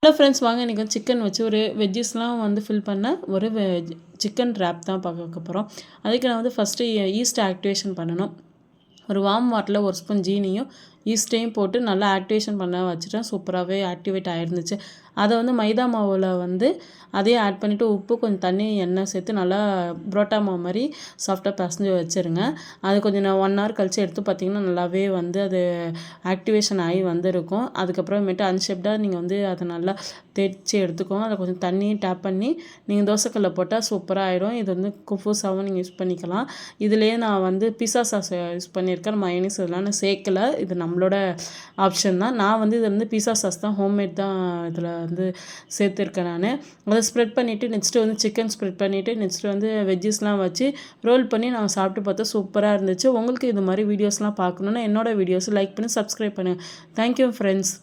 Hello friends, வாங்க இன்றைக்கி வந்து சிக்கன் வச்சு ஒரு வெஜ்ஜஸ்லாம் வந்து ஃபில் பண்ண ஒரு சிக்கன் ரேப் தான் பார்க்க போகிறோம். அதுக்கு நான் வந்து ஃபஸ்ட்டு ஈஸ்ட் ஆக்டிவேஷன் பண்ணணும். ஒரு வார்ம் வாட்டரில் ஒரு ஸ்பூன் ஜீனியும் ஈஸ்ட்டையும் போட்டு நல்லா ஆக்டிவேஷன் பண்ண வச்சுட்டேன். சூப்பராகவே ஆக்டிவேட் ஆகிருந்துச்சு. அதை வந்து மைதா மாவில் வந்து அதையும் ஆட் பண்ணிவிட்டு உப்பு கொஞ்சம் தண்ணி எண்ணெய் சேர்த்து நல்லா புரோட்டா மாவு மாதிரி சாஃப்டாக பசஞ்சு வச்சுருங்க. அது கொஞ்சம் நான் 1 ஹவர் கழித்து எடுத்து பார்த்திங்கன்னா நல்லாவே வந்து அது ஆக்டிவேஷன் ஆகி வந்துருக்கும். அதுக்கப்புறமேட்டு அன்ஷேப்டாக நீங்கள் வந்து அதை நல்லா தேய்ச்சி எடுத்துக்கோங்க. அதில் கொஞ்சம் தண்ணியும் டேப் பண்ணி நீங்கள் தோசைக்கல்ல போட்டால் சூப்பராக ஆகிடும். இது வந்து குஃபூஸாகவும் நீங்கள் யூஸ் பண்ணிக்கலாம். இதுலேயே நான் வந்து பிஸா சாஸ் யூஸ் பண்ணியிருக்கேன். மயோனீஸ் இதெல்லாம் நான் சேர்க்கலை. இது நம்மளோட ஆப்ஷன் தான். நான் வந்து இது வந்து பிஸா சாஸ் தான், ஹோம்மேட் தான் இதில் வந்து சேர்த்துருக்கேன் நான். அதை ஸ்ப்ரெட் பண்ணிவிட்டு நெக்ஸ்ட்டு வந்து சிக்கன் ஸ்ப்ரெட் பண்ணிவிட்டு நெக்ஸ்ட்டு வந்து வெஜ்ஜஸ்லாம் வச்சு ரோல் பண்ணி நான் சாப்பிட்டு பார்த்தா சூப்பராக இருந்துச்சு. உங்களுக்கு இது மாதிரி வீடியோஸ்லாம் பார்க்கணுன்னா என்னோடய வீடியோஸ் லைக் பண்ணி சப்ஸ்கிரைப் பண்ணுங்கள். Thank you friends.